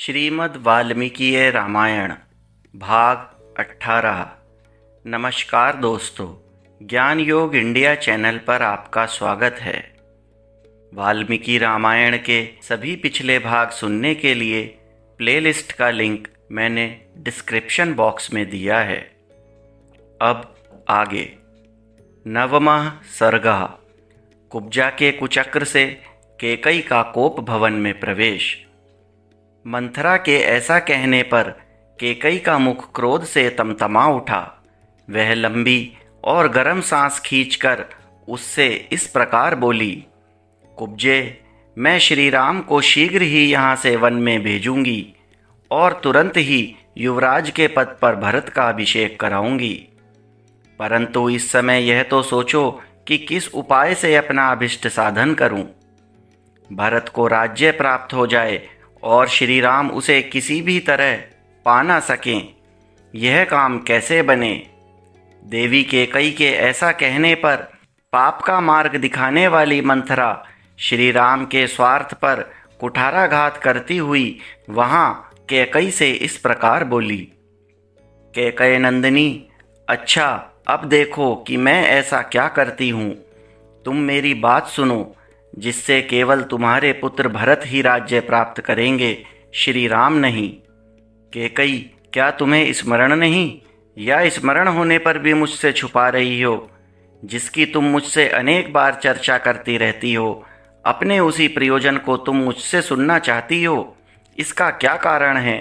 श्रीमद् वाल्मीकि रामायण भाग 18। नमस्कार दोस्तों, ज्ञान योग इंडिया चैनल पर आपका स्वागत है। वाल्मीकि रामायण के सभी पिछले भाग सुनने के लिए प्लेलिस्ट का लिंक मैंने डिस्क्रिप्शन बॉक्स में दिया है। अब आगे। नवमः सर्गः। कुब्जा के कुचक्र से कैकई का कोप भवन में प्रवेश। मंथरा के ऐसा कहने पर कैकई का मुख क्रोध से तमतमा उठा। वह लंबी और गर्म सांस खींचकर उससे इस प्रकार बोली, कुब्जे, मैं श्री राम को शीघ्र ही यहाँ से वन में भेजूंगी और तुरंत ही युवराज के पद पर भरत का अभिषेक कराऊंगी। परंतु इस समय यह तो सोचो कि किस उपाय से अपना अभिष्ट साधन करूं। भरत को राज्य प्राप्त हो जाए और श्री राम उसे किसी भी तरह पा ना सकें, यह काम कैसे बने। देवी कैकई के ऐसा कहने पर पाप का मार्ग दिखाने वाली मंथरा श्री राम के स्वार्थ पर कुठाराघात करती हुई वहाँ कैकई से इस प्रकार बोली, कैकई नंदिनी, अच्छा अब देखो कि मैं ऐसा क्या करती हूँ। तुम मेरी बात सुनो, जिससे केवल तुम्हारे पुत्र भरत ही राज्य प्राप्त करेंगे, श्री राम नहीं। कैकई, क्या तुम्हें स्मरण नहीं, या स्मरण होने पर भी मुझसे छुपा रही हो? जिसकी तुम मुझसे अनेक बार चर्चा करती रहती हो, अपने उसी प्रयोजन को तुम मुझसे सुनना चाहती हो, इसका क्या कारण है?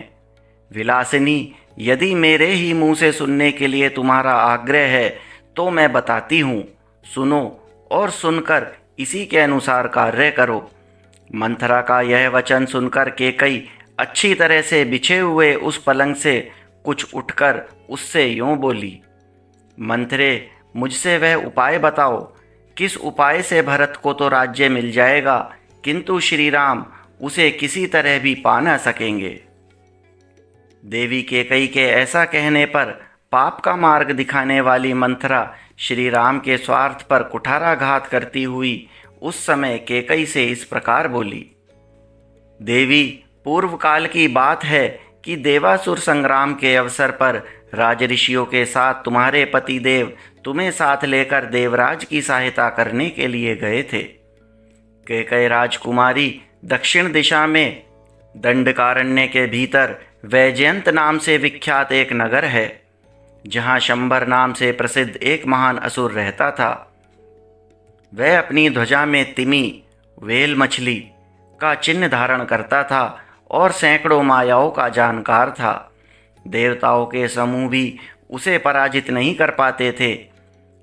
विलासिनी, यदि मेरे ही मुंह से सुनने के लिए तुम्हारा आग्रह है तो मैं बताती हूँ, सुनो और सुनकर इसी के अनुसार कार्य करो। मंथरा का यह वचन सुनकर कैकई अच्छी तरह से बिछे हुए उस पलंग से कुछ उठकर उससे यूं बोली, मंथरे, मुझसे वह उपाय बताओ। किस उपाय से भरत को तो राज्य मिल जाएगा, किंतु श्री राम उसे किसी तरह भी पा न सकेंगे। देवी कैकई के ऐसा कहने पर पाप का मार्ग दिखाने वाली मंथरा श्री राम के स्वार्थ पर कुठाराघात करती हुई उस समय कैकई से इस प्रकार बोली, देवी, पूर्व काल की बात है कि देवासुर संग्राम के अवसर पर राजऋषियों के साथ तुम्हारे पति देव तुम्हें साथ लेकर देवराज की सहायता करने के लिए गए थे। कैकई राजकुमारी दक्षिण दिशा में दंडकारण्य के भीतर वैजयंत नाम से विख्यात एक नगर है, जहाँ शंबर नाम से प्रसिद्ध एक महान असुर रहता था। वह अपनी ध्वजा में तिमी, वेल मछली का चिन्ह धारण करता था और सैकड़ों मायाओं का जानकार था। देवताओं के समूह भी उसे पराजित नहीं कर पाते थे।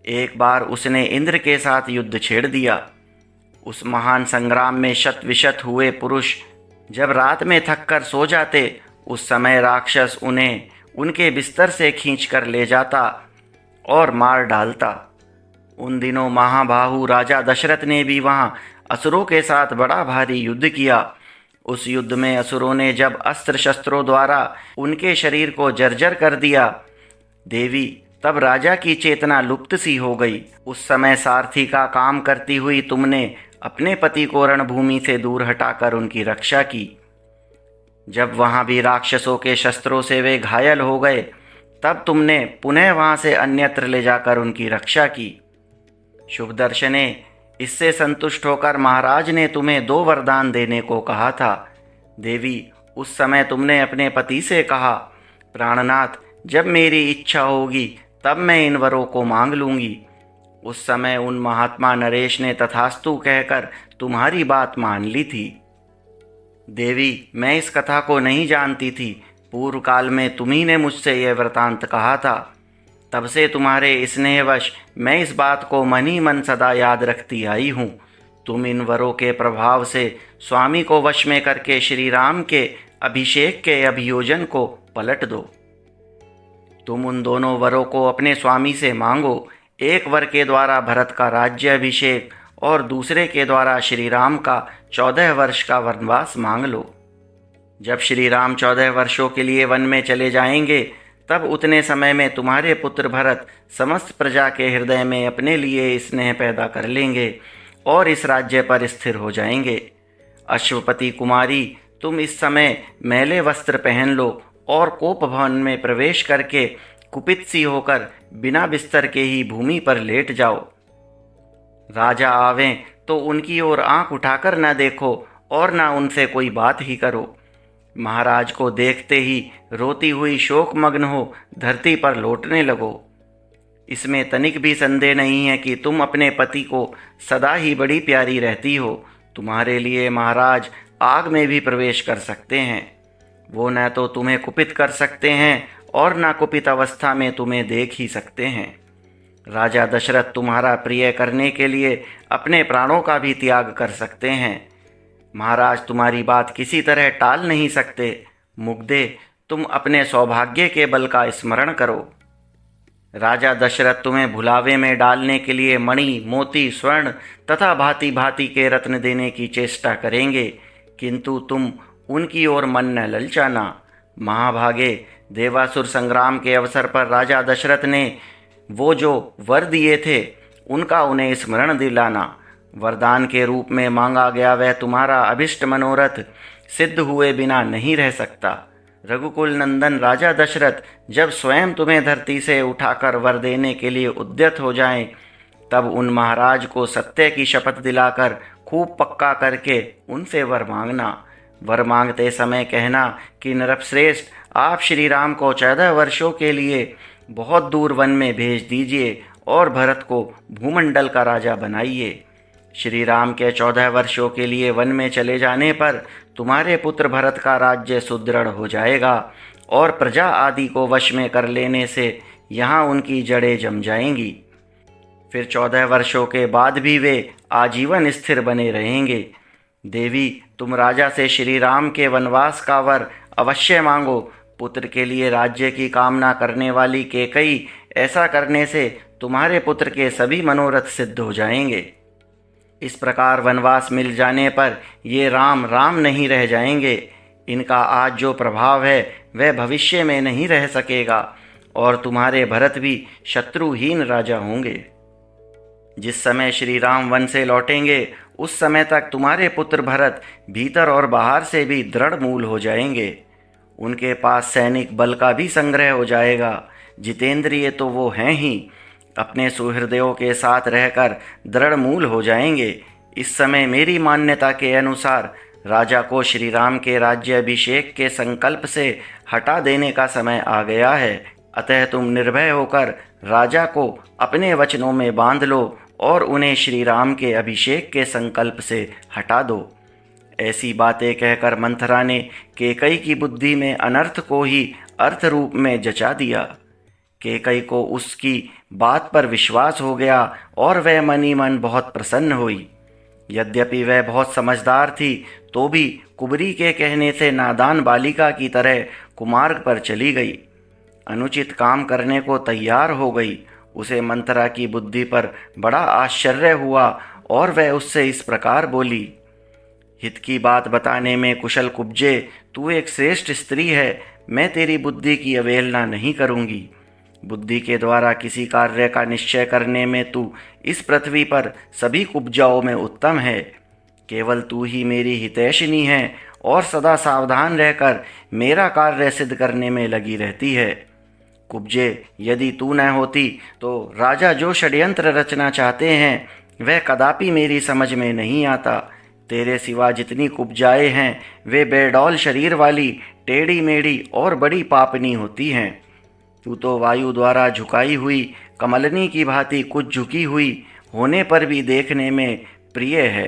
एक बार उसने इंद्र के साथ युद्ध छेड़ दिया। उस महान संग्राम में शत विशत हुए पुरुष जब रात में थककर सो जाते, उस समय राक्षस उन्हें उनके बिस्तर से खींचकर ले जाता और मार डालता। उन दिनों महाबाहु राजा दशरथ ने भी वहाँ असुरों के साथ बड़ा भारी युद्ध किया। उस युद्ध में असुरों ने जब अस्त्र शस्त्रों द्वारा उनके शरीर को जर्जर कर दिया, देवी, तब राजा की चेतना लुप्त सी हो गई। उस समय सारथी का काम करती हुई तुमने अपने पति को रणभूमि से दूर हटाकर उनकी रक्षा की। जब वहाँ भी राक्षसों के शस्त्रों से वे घायल हो गए, तब तुमने पुनः वहाँ से अन्यत्र ले जाकर उनकी रक्षा की। शुभदर्शने, इससे संतुष्ट होकर महाराज ने तुम्हें 2 वरदान देने को कहा था। देवी, उस समय तुमने अपने पति से कहा, प्राणनाथ, जब मेरी इच्छा होगी तब मैं इन वरों को मांग लूँगी। उस समय उन महात्मा नरेश ने तथास्तु कहकर तुम्हारी बात मान ली थी। देवी, मैं इस कथा को नहीं जानती थी। पूर्व काल में तुम्ही ने मुझसे यह वृतांत कहा था। तब से तुम्हारे स्नेहवश मैं इस बात को मन ही मन सदा याद रखती आई हूँ। तुम इन वरों के प्रभाव से स्वामी को वश में करके श्री राम के अभिषेक के अभियोजन को पलट दो। तुम उन दोनों वरों को अपने स्वामी से मांगो। एक वर के द्वारा भरत का राज्य अभिषेक और दूसरे के द्वारा श्री राम का 14 वर्ष का वनवास मांग लो। जब श्री राम 14 वर्षों के लिए वन में चले जाएंगे, तब उतने समय में तुम्हारे पुत्र भरत समस्त प्रजा के हृदय में अपने लिए स्नेह पैदा कर लेंगे और इस राज्य पर स्थिर हो जाएंगे। अश्वपति कुमारी, तुम इस समय मैले वस्त्र पहन लो और कोप भवन में प्रवेश करके कुपित सी होकर बिना बिस्तर के ही भूमि पर लेट जाओ। राजा आवें तो उनकी ओर आंख उठाकर न देखो और न उनसे कोई बात ही करो। महाराज को देखते ही रोती हुई शोकमग्न हो धरती पर लौटने लगो। इसमें तनिक भी संदेह नहीं है कि तुम अपने पति को सदा ही बड़ी प्यारी रहती हो। तुम्हारे लिए महाराज आग में भी प्रवेश कर सकते हैं। वो न तो तुम्हें कुपित कर सकते हैं और न कुपित अवस्था में तुम्हें देख ही सकते हैं। राजा दशरथ तुम्हारा प्रिय करने के लिए अपने प्राणों का भी त्याग कर सकते हैं। महाराज तुम्हारी बात किसी तरह टाल नहीं सकते। मुग्धे, तुम अपने सौभाग्य के बल का स्मरण करो। राजा दशरथ तुम्हें भुलावे में डालने के लिए मणि, मोती, स्वर्ण तथा भांति भांति के रत्न देने की चेष्टा करेंगे, किंतु तुम उनकी ओर मन न ललचाना। महाभागे, देवासुर संग्राम के अवसर पर राजा दशरथ ने वो जो वर दिए थे उनका उन्हें स्मरण दिलाना। वरदान के रूप में मांगा गया वह तुम्हारा अभिष्ट मनोरथ सिद्ध हुए बिना नहीं रह सकता। रघुकुल नंदन राजा दशरथ जब स्वयं तुम्हें धरती से उठाकर वर देने के लिए उद्यत हो जाएं, तब उन महाराज को सत्य की शपथ दिलाकर खूब पक्का करके उनसे वर मांगना। वर मांगते समय कहना कि नरपश्रेष्ठ, आप श्री राम को 14 वर्षों के लिए बहुत दूर वन में भेज दीजिए और भरत को भूमंडल का राजा बनाइए। श्री राम के 14 वर्षों के लिए वन में चले जाने पर तुम्हारे पुत्र भरत का राज्य सुदृढ़ हो जाएगा और प्रजा आदि को वश में कर लेने से यहाँ उनकी जड़ें जम जाएंगी। फिर 14 वर्षों के बाद भी वे आजीवन स्थिर बने रहेंगे। देवी, तुम राजा से श्री राम के वनवास का वर अवश्य मांगो। पुत्र के लिए राज्य की कामना करने वाली कैकेयी ऐसा करने से तुम्हारे पुत्र के सभी मनोरथ सिद्ध हो जाएंगे। इस प्रकार वनवास मिल जाने पर ये राम राम नहीं रह जाएंगे। इनका आज जो प्रभाव है वह भविष्य में नहीं रह सकेगा और तुम्हारे भरत भी शत्रुहीन राजा होंगे। जिस समय श्री राम वन से लौटेंगे उस समय तक तुम्हारे पुत्र भरत भीतर और बाहर से भी दृढ़ मूल हो जाएंगे। उनके पास सैनिक बल का भी संग्रह हो जाएगा। जितेंद्रिय तो वो हैं ही, अपने सुहृदयों के साथ रहकर दृढ़ मूल हो जाएंगे। इस समय मेरी मान्यता के अनुसार राजा को श्री राम के राज्य अभिषेक के संकल्प से हटा देने का समय आ गया है। अतः तुम निर्भय होकर राजा को अपने वचनों में बांध लो और उन्हें श्री राम के अभिषेक के संकल्प से हटा दो। ऐसी बातें कहकर मंथरा ने कैकेयी की बुद्धि में अनर्थ को ही अर्थ रूप में जचा दिया। कैकेयी को उसकी बात पर विश्वास हो गया और वह मन ही मन बहुत प्रसन्न हुई। यद्यपि वह बहुत समझदार थी तो भी कुबरी के कहने से नादान बालिका की तरह कुमार्ग पर चली गई। अनुचित काम करने को तैयार हो गई। उसे मंथरा की बुद्धि पर बड़ा आश्चर्य हुआ और वह उससे इस प्रकार बोली, हित की बात बताने में कुशल कुब्जे, तू एक श्रेष्ठ स्त्री है। मैं तेरी बुद्धि की अवहेलना नहीं करूँगी। बुद्धि के द्वारा किसी कार्य का निश्चय करने में तू इस पृथ्वी पर सभी कुब्जाओं में उत्तम है। केवल तू ही मेरी हितैषिनी है और सदा सावधान रहकर मेरा कार्य सिद्ध करने में लगी रहती है। कुब्जे, यदि तू न होती तो राजा जो षड्यंत्र रचना चाहते हैं वह कदापि मेरी समझ में नहीं आता। तेरे सिवा जितनी कुब्जाएँ हैं वे बेडौल शरीर वाली, टेढ़ी मेढ़ी और बड़ी पापनी होती हैं। तू तो वायु द्वारा झुकाई हुई कमलनी की भांति कुछ झुकी हुई होने पर भी देखने में प्रिय है।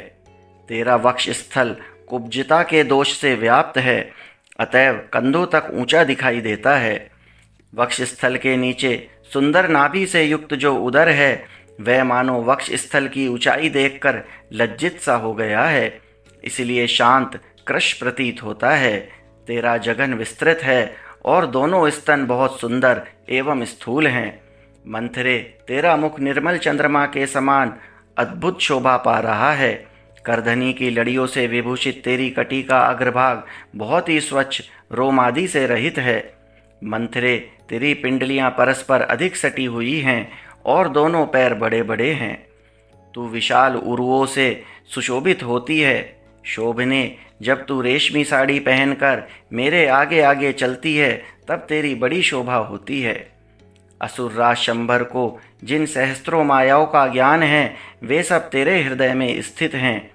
तेरा वक्ष स्थल कुब्जता के दोष से व्याप्त है, अतएव कंधों तक ऊंचा दिखाई देता है। वक्ष स्थल के नीचे सुंदर नाभि से युक्त जो उदर है वह मानो वक्ष स्थल की ऊंचाई देखकर लज्जित सा हो गया है, इसलिए शांत कृश प्रतीत होता है। तेरा जघन विस्तृत है और दोनों स्तन बहुत सुंदर एवं स्थूल हैं। मंथरे, तेरा मुख निर्मल चंद्रमा के समान अद्भुत शोभा पा रहा है। करधनी की लड़ियों से विभूषित तेरी कटी का अग्रभाग बहुत ही स्वच्छ रोमादि से रहित है। मंथरे, तेरी पिंडलियां परस्पर अधिक सटी हुई हैं और दोनों पैर बड़े बड़े हैं। तू विशाल उरुओं से सुशोभित होती है। शोभने, जब तू रेशमी साड़ी पहनकर मेरे आगे आगे चलती है तब तेरी बड़ी शोभा होती है। असुरराज शंबर को जिन सहस्त्रों मायाओं का ज्ञान है वे सब तेरे हृदय में स्थित हैं।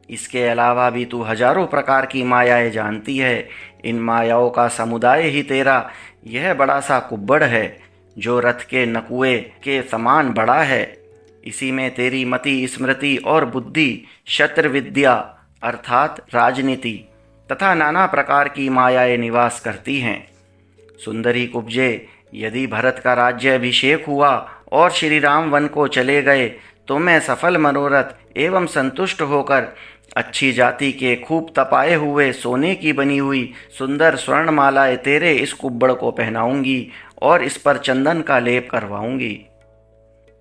इसके अलावा भी तू हजारों प्रकार की मायाएं जानती है। इन मायाओं का समुदाय ही तेरा यह बड़ा सा कुब्बड़ है जो रथ के नकुए के समान बड़ा है। इसी में तेरी मति, स्मृति और बुद्धि, शस्त्र विद्या अर्थात राजनीति तथा नाना प्रकार की मायाएं निवास करती हैं। सुंदरी कुब्जे, यदि भरत का राज्य अभिषेक हुआ और श्री राम वन को चले गए तो मैं सफल मनोरथ एवं संतुष्ट होकर अच्छी जाति के खूब तपाए हुए सोने की बनी हुई सुंदर स्वर्णमालाएं तेरे इस कुब्बड़ को पहनाऊंगी और इस पर चंदन का लेप करवाऊंगी।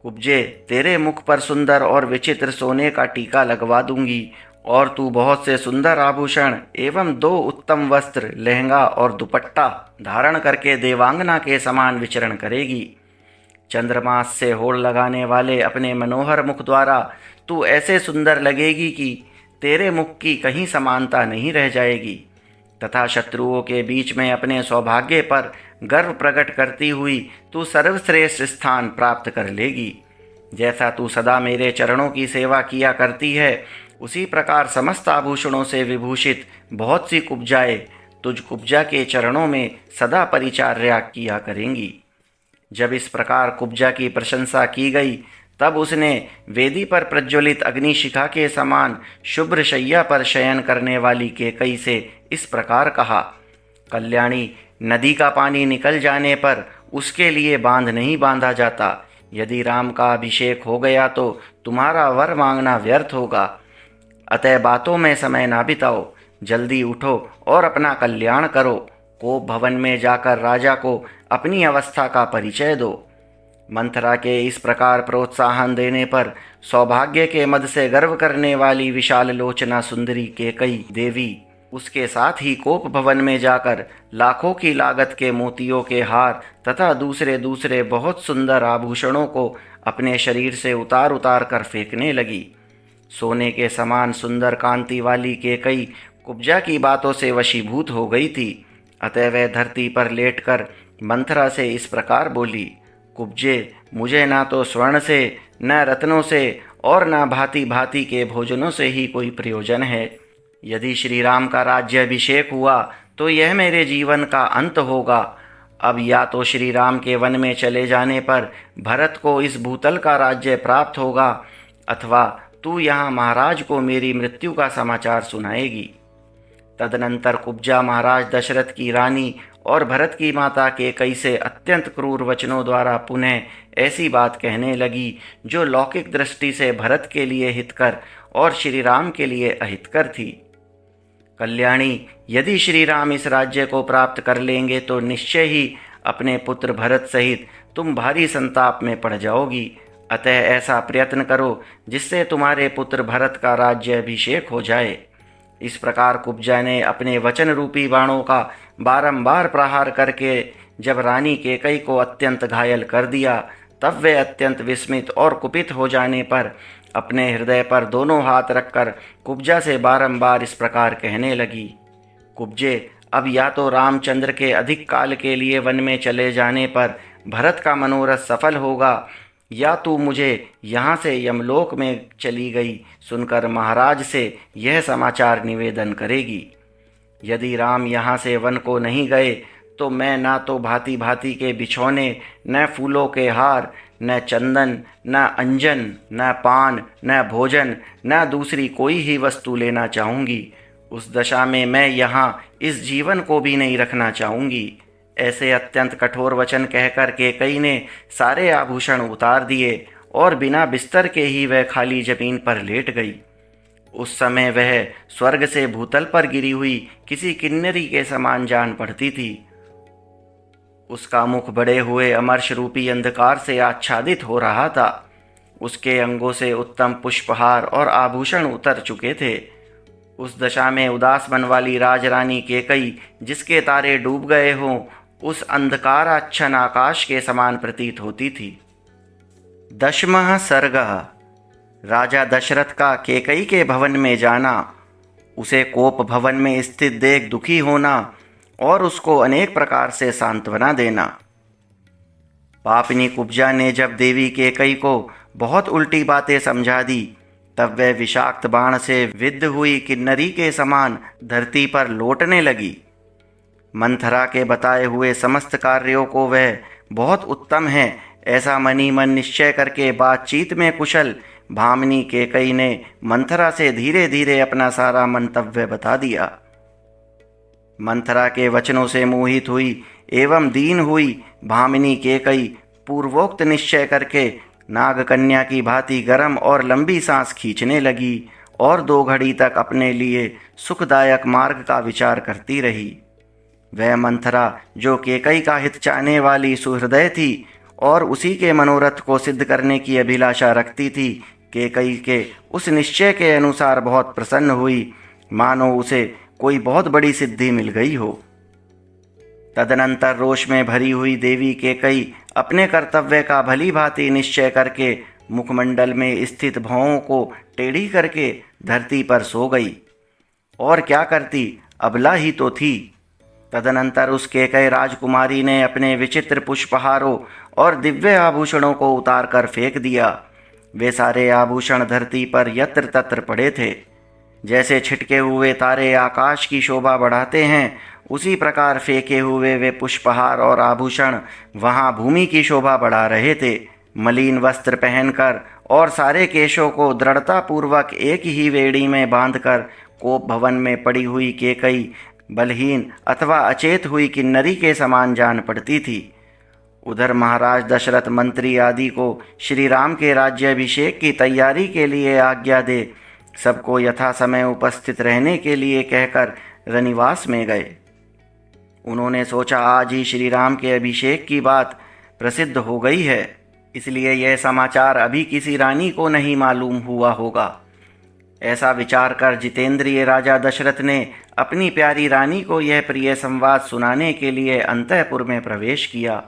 कुब्जे, तेरे मुख पर सुंदर और विचित्र सोने का टीका लगवा दूंगी और तू बहुत से सुंदर आभूषण एवं 2 उत्तम वस्त्र, लहंगा और दुपट्टा धारण करके देवांगना के समान विचरण करेगी। चंद्रमास से होड़ लगाने वाले अपने मनोहर मुख द्वारा तू ऐसे सुंदर लगेगी कि तेरे मुख की कहीं समानता नहीं रह जाएगी तथा शत्रुओं के बीच में अपने सौभाग्य पर गर्व प्रकट करती हुई तू सर्वश्रेष्ठ स्थान प्राप्त कर लेगी। जैसा तू सदा मेरे चरणों की सेवा किया करती है उसी प्रकार समस्त आभूषणों से विभूषित बहुत सी कुब्जाएं तुझ कुब्जा के चरणों में सदा परिचर्या किया करेंगी। जब इस प्रकार कुब्जा की प्रशंसा की गई तब उसने वेदी पर प्रज्वलित अग्निशिखा के समान शुभ्र शैया पर शयन करने वाली केकई से इस प्रकार कहा, कल्याणी, नदी का पानी निकल जाने पर उसके लिए बांध नहीं बांधा जाता। यदि राम का अभिषेक हो गया तो तुम्हारा वर मांगना व्यर्थ होगा। अतः बातों में समय ना बिताओ, जल्दी उठो और अपना कल्याण करो। कोप भवन में जाकर राजा को अपनी अवस्था का परिचय दो। मंथरा के इस प्रकार प्रोत्साहन देने पर सौभाग्य के मद से गर्व करने वाली विशाल लोचना सुंदरी केकई देवी उसके साथ ही कोप भवन में जाकर लाखों की लागत के मोतियों के हार तथा दूसरे दूसरे बहुत सुंदर आभूषणों को अपने शरीर से उतार उतार कर फेंकने लगी। सोने के समान सुंदर कांति वाली केकई कुब्जा की बातों से वशीभूत हो गई थी। अतः वह धरती पर लेटकर मंथरा से इस प्रकार बोली, कुब्जे, मुझे ना तो स्वर्ण से, न रत्नों से और न भांति भांति के भोजनों से ही कोई प्रयोजन है। यदि श्री राम का राज्य अभिषेक हुआ तो यह मेरे जीवन का अंत होगा। अब या तो श्री राम के वन में चले जाने पर भरत को इस भूतल का राज्य प्राप्त होगा अथवा तू यहाँ महाराज को मेरी मृत्यु का समाचार सुनाएगी। तदनंतर कुब्जा महाराज दशरथ की रानी और भरत की माता केकई से अत्यंत क्रूर वचनों द्वारा पुनः ऐसी बात कहने लगी जो लौकिक दृष्टि से भरत के लिए हितकर और श्री राम के लिए अहितकर थी। कल्याणी, यदि श्री राम इस राज्य को प्राप्त कर लेंगे तो निश्चय ही अपने पुत्र भरत सहित तुम भारी संताप में पड़ जाओगी। अतः ऐसा प्रयत्न करो जिससे तुम्हारे पुत्र भरत का राज्य अभिषेक हो जाए। इस प्रकार कुब्जा ने अपने वचन रूपी बाणों का बारंबार प्रहार करके जब रानी केकई को अत्यंत घायल कर दिया तब वे अत्यंत विस्मित और कुपित हो जाने पर अपने हृदय पर दोनों हाथ रखकर कुब्जा से बारंबार इस प्रकार कहने लगी, कुब्जे, अब या तो रामचंद्र के अधिक काल के लिए वन में चले जाने पर भरत का मनोरथ सफल होगा या तू मुझे यहाँ से यमलोक में चली गई सुनकर महाराज से यह समाचार निवेदन करेगी। यदि राम यहाँ से वन को नहीं गए तो मैं ना तो भांति भांति के बिछौने, न फूलों के हार, न चंदन, न अंजन, न पान, न भोजन, न दूसरी कोई ही वस्तु लेना चाहूँगी। उस दशा में मैं यहाँ इस जीवन को भी नहीं रखना चाहूँगी। ऐसे अत्यंत कठोर वचन कहकर केकई ने सारे आभूषण उतार दिए और बिना बिस्तर के ही वह खाली जमीन पर लेट गई। उस समय वह स्वर्ग से भूतल पर गिरी हुई किसी किन्नरी के समान जान पड़ती थी। उसका मुख बड़े हुए अमर्ष रूपी अंधकार से आच्छादित हो रहा था। उसके अंगों से उत्तम पुष्पहार और आभूषण उतर चुके थे। उस दशा में उदास मन वाली राजरानी केकई जिसके तारे डूब गए हों उस अंधकाराच्छन्न आकाश के समान प्रतीत होती थी। 10वां सर्ग। राजा दशरथ का केकई के भवन में जाना। उसे कोप भवन में स्थित देख दुखी होना और उसको अनेक प्रकार से सांत्वना देना। पापनी कुब्जा ने जब देवी कैकेयी को बहुत उल्टी बातें समझा दी, तब वह विषाक्त बाण से विद्ध हुई किन्नरी के समान धरती पर लौटने लगी। मंथरा के बताए हुए समस्त कार्यों को वह बहुत उत्तम है ऐसा मनी मन निश्चय करके बातचीत में कुशल भामिनी कैकेयी ने मंथरा से धीरे धीरे अपना सारा मंतव्य बता दिया। मंथरा के वचनों से मोहित हुई एवं दीन हुई भामिनी कैकेयी पूर्वोक्त निश्चय करके नागकन्या की भांति गर्म और लंबी सांस खींचने लगी और 2 घड़ी तक अपने लिए सुखदायक मार्ग का विचार करती रही। वह मंथरा जो कैकेयी का हित चाहने वाली सुहृदय थी और उसी के मनोरथ को सिद्ध करने की अभिलाषा रखती थी, कैकेयी के उस निश्चय के अनुसार बहुत प्रसन्न हुई, मानो उसे कोई बहुत बड़ी सिद्धि मिल गई हो। तदनंतर रोष में भरी हुई देवी कैकेयी अपने कर्तव्य का भली भांति निश्चय करके मुखमंडल में स्थित भौं को टेढ़ी करके धरती पर सो गई। और क्या करती, अबला ही तो थी। तदनंतर उस कैकेयी राजकुमारी ने अपने विचित्र पुष्पहारों और दिव्य आभूषणों को उतार कर फेंक दिया। वे सारे आभूषण धरती पर यत्र तत्र पड़े थे। जैसे छिटके हुए तारे आकाश की शोभा बढ़ाते हैं, उसी प्रकार फेंके हुए वे पुष्पहार और आभूषण वहां भूमि की शोभा बढ़ा रहे थे। मलिन वस्त्र पहनकर और सारे केशों को दृढ़तापूर्वक एक ही वेड़ी में बांधकर कोप भवन में पड़ी हुई कैकेयी बलहीन अथवा अचेत हुई किन्नरी के समान जान पड़ती थी। उधर महाराज दशरथ मंत्री आदि को श्री राम के राज्याभिषेक की तैयारी के लिए आज्ञा दे सबको यथा समय उपस्थित रहने के लिए कहकर रनिवास में गए। उन्होंने सोचा आज ही श्री राम के अभिषेक की बात प्रसिद्ध हो गई है, इसलिए यह समाचार अभी किसी रानी को नहीं मालूम हुआ होगा। ऐसा विचार कर जितेंद्रिय राजा दशरथ ने अपनी प्यारी रानी को यह प्रिय संवाद सुनाने के लिए अंतःपुर में प्रवेश किया।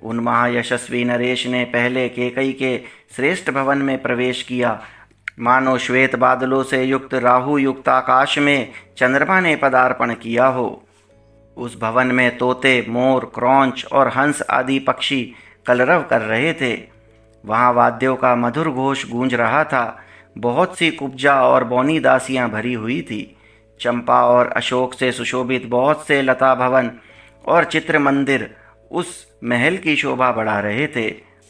उन महायशस्वी नरेश ने पहले कैकेयी के श्रेष्ठ भवन में प्रवेश किया, मानो श्वेत बादलों से युक्त राहु युक्त आकाश में चंद्रमा ने पदार्पण किया हो। उस भवन में तोते, मोर, क्रौंच और हंस आदि पक्षी कलरव कर रहे थे। वहाँ वाद्यों का मधुर घोष गूंज रहा था। बहुत सी कुब्जा और बौनी दासियां भरी हुई थी। चंपा और अशोक से सुशोभित बहुत से लता भवन और चित्र मंदिर उस महल की शोभा बढ़ा रहे थे।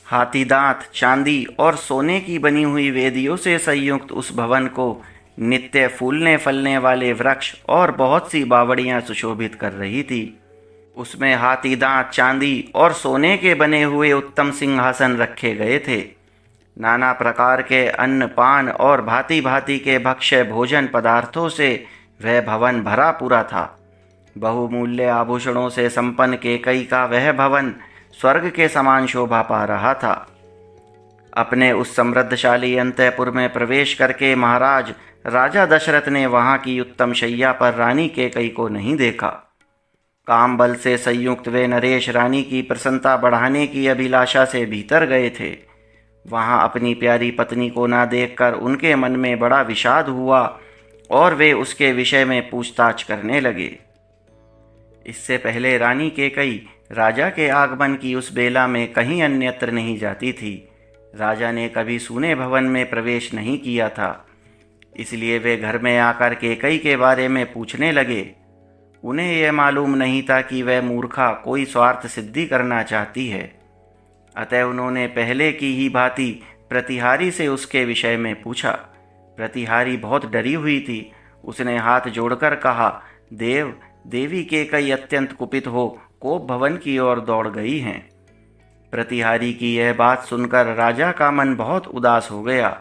हाथी दांत, चांदी और सोने की बनी हुई वेदियों से संयुक्त उस भवन को नित्य फूलने फलने वाले वृक्ष और बहुत सी बावड़ियां सुशोभित कर रही थी। उसमें हाथी दांत, चांदी और सोने के बने हुए उत्तम सिंहासन रखे गए थे। नाना प्रकार के अन्न पान और भांति भांति के भक्ष्य भोजन पदार्थों से वह भवन भरा पूरा था। बहुमूल्य आभूषणों से संपन्न कैकेयी का वह भवन स्वर्ग के समान शोभा पा रहा था। अपने उस समृद्धशाली अंतःपुर में प्रवेश करके महाराज राजा दशरथ ने वहाँ की उत्तम शैया पर रानी कैकेयी को नहीं देखा। काम बल से संयुक्त वे नरेश रानी की प्रसन्नता बढ़ाने की अभिलाषा से भीतर गए थे। वहाँ अपनी प्यारी पत्नी को ना देखकर उनके मन में बड़ा विषाद हुआ और वे उसके विषय में पूछताछ करने लगे। इससे पहले रानी कैकेयी राजा के आगमन की उस बेला में कहीं अन्यत्र नहीं जाती थी। राजा ने कभी सूने भवन में प्रवेश नहीं किया था, इसलिए वे घर में आकर कैकेयी के बारे में पूछने लगे। उन्हें यह मालूम नहीं था कि वह मूर्खा कोई स्वार्थ सिद्धि करना चाहती है। अतः उन्होंने पहले की ही भांति प्रतिहारी से उसके विषय में पूछा। प्रतिहारी बहुत डरी हुई थी। उसने हाथ जोड़कर कहा, देव देवी कैकेयी अत्यंत कुपित हो कोप भवन की ओर दौड़ गई हैं। प्रतिहारी की यह बात सुनकर राजा का मन बहुत उदास हो गया।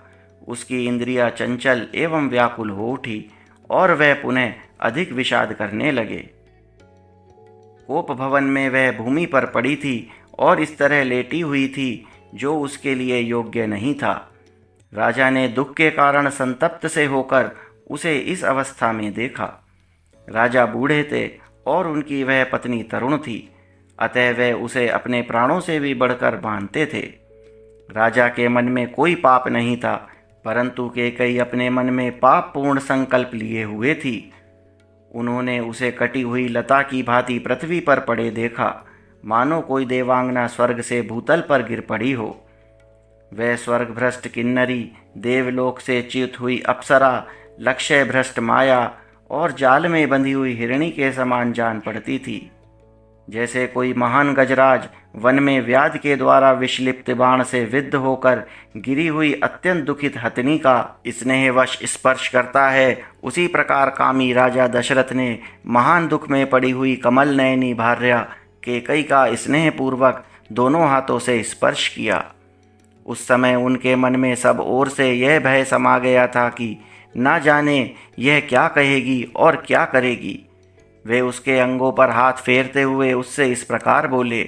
उसकी इंद्रियां चंचल एवं व्याकुल हो उठी और वह पुनः अधिक विषाद करने लगे। कोप भवन में वह भूमि पर पड़ी थी और इस तरह लेटी हुई थी जो उसके लिए योग्य नहीं था। राजा ने दुख के कारण संतप्त से होकर उसे इस अवस्था में देखा। राजा बूढ़े थे और उनकी वह पत्नी तरुण थी, अतः वह उसे अपने प्राणों से भी बढ़कर मानते थे। राजा के मन में कोई पाप नहीं था, परंतु कैकेयी अपने मन में पापपूर्ण संकल्प लिए हुए थी। उन्होंने उसे कटी हुई लता की भांति पृथ्वी पर पड़े देखा, मानो कोई देवांगना स्वर्ग से भूतल पर गिर पड़ी हो। वह स्वर्ग भ्रष्ट किन्नरी, देवलोक से च्युत हुई अप्सरा, लक्ष्य भ्रष्ट माया और जाल में बंधी हुई हिरणी के समान जान पड़ती थी। जैसे कोई महान गजराज वन में व्याध के द्वारा विषलिप्त बाण से विद्ध होकर गिरी हुई अत्यंत दुखित हथिनी का स्नेहवश स्पर्श करता है, उसी प्रकार कामी राजा दशरथ ने महान दुख में पड़ी हुई कमल नयनी भार्या कैकेयी का स्नेहपूर्वक दोनों हाथों से स्पर्श किया। उस समय उनके मन में सब ओर से यह भय समा गया था कि न जाने यह क्या कहेगी और क्या करेगी। वे उसके अंगों पर हाथ फेरते हुए उससे इस प्रकार बोले,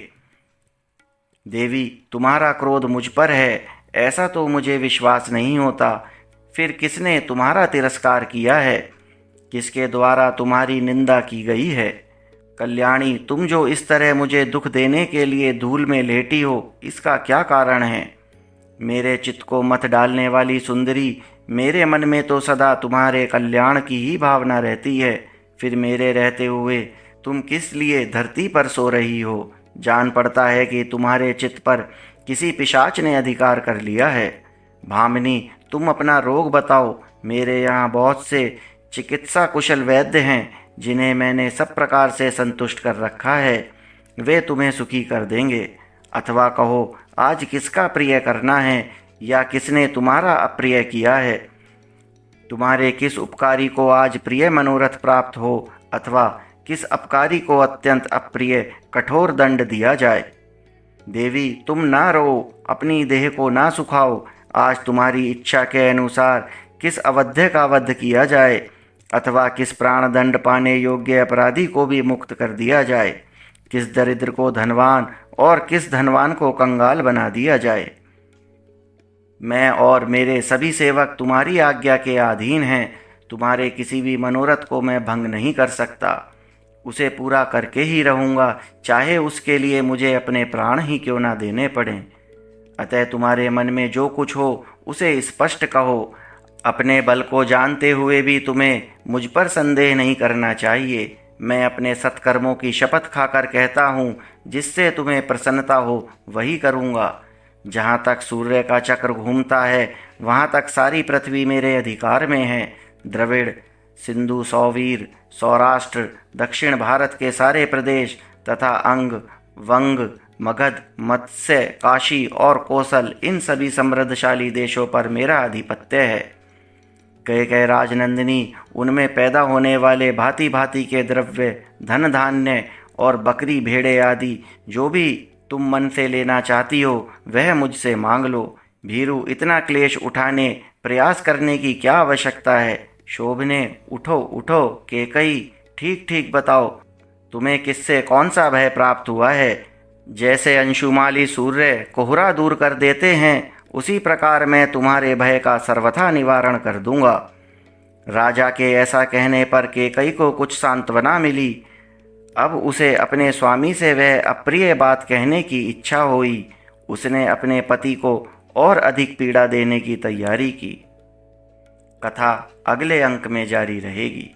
देवी, तुम्हारा क्रोध मुझ पर है, ऐसा तो मुझे विश्वास नहीं होता। फिर किसने तुम्हारा तिरस्कार किया है? किसके द्वारा तुम्हारी निंदा की गई है? कल्याणी, तुम जो इस तरह मुझे दुख देने के लिए धूल में लेटी हो, इसका क्या कारण है? मेरे चित्त को मत डालने वाली सुंदरी, मेरे मन में तो सदा तुम्हारे कल्याण की ही भावना रहती है। फिर मेरे रहते हुए तुम किस लिए धरती पर सो रही हो? जान पड़ता है कि तुम्हारे चित्त पर किसी पिशाच ने अधिकार कर लिया है। भामिनी, तुम अपना रोग बताओ। मेरे यहाँ बहुत से चिकित्सा कुशल वैद्य हैं, जिन्हें मैंने सब प्रकार से संतुष्ट कर रखा है। वे तुम्हें सुखी कर देंगे। अथवा कहो, आज किसका प्रिय करना है या किसने तुम्हारा अप्रिय किया है? तुम्हारे किस उपकारी को आज प्रिय मनोरथ प्राप्त हो, अथवा किस अपकारी को अत्यंत अप्रिय कठोर दंड दिया जाए। देवी, तुम ना रो, अपनी देह को ना सुखाओ। आज तुम्हारी इच्छा के अनुसार किस अवध्य का वध किया जाए, अथवा किस प्राण दंड पाने योग्य अपराधी को भी मुक्त कर दिया जाए। किस दरिद्र को धनवान और किस धनवान को कंगाल बना दिया जाए। मैं और मेरे सभी सेवक तुम्हारी आज्ञा के अधीन हैं। तुम्हारे किसी भी मनोरथ को मैं भंग नहीं कर सकता। उसे पूरा करके ही रहूँगा, चाहे उसके लिए मुझे अपने प्राण ही क्यों ना देने पड़ें। अतः तुम्हारे मन में जो कुछ हो उसे स्पष्ट कहो। अपने बल को जानते हुए भी तुम्हें मुझ पर संदेह नहीं करना चाहिए। मैं अपने सत्कर्मों की शपथ खाकर कहता हूँ, जिससे तुम्हें प्रसन्नता हो वही करूँगा। जहाँ तक सूर्य का चक्र घूमता है, वहाँ तक सारी पृथ्वी मेरे अधिकार में है। द्रविड़, सिंधु, सौवीर, सौराष्ट्र, दक्षिण भारत के सारे प्रदेश तथा अंग, वंग, मगध, मत्स्य, काशी और कौशल, इन सभी समृद्धशाली देशों पर मेरा आधिपत्य है। कैकेयी राजनंदिनी, उनमें पैदा होने वाले भांति भांति के द्रव्य, धन धान्य और बकरी भेड़े आदि जो भी तुम मन से लेना चाहती हो, वह मुझसे मांग लो। भीरू, इतना क्लेश उठाने प्रयास करने की क्या आवश्यकता है? शोभने, उठो उठो। कैकेयी, ठीक ठीक बताओ, तुम्हें किससे कौन सा भय प्राप्त हुआ है? जैसे अंशुमाली सूर्य कोहरा दूर कर देते हैं, उसी प्रकार मैं तुम्हारे भय का सर्वथा निवारण कर दूंगा। राजा के ऐसा कहने पर कैकेयी को कुछ सांत्वना मिली। अब उसे अपने स्वामी से वह अप्रिय बात कहने की इच्छा हुई। उसने अपने पति को और अधिक पीड़ा देने की तैयारी की। कथा अगले अंक में जारी रहेगी।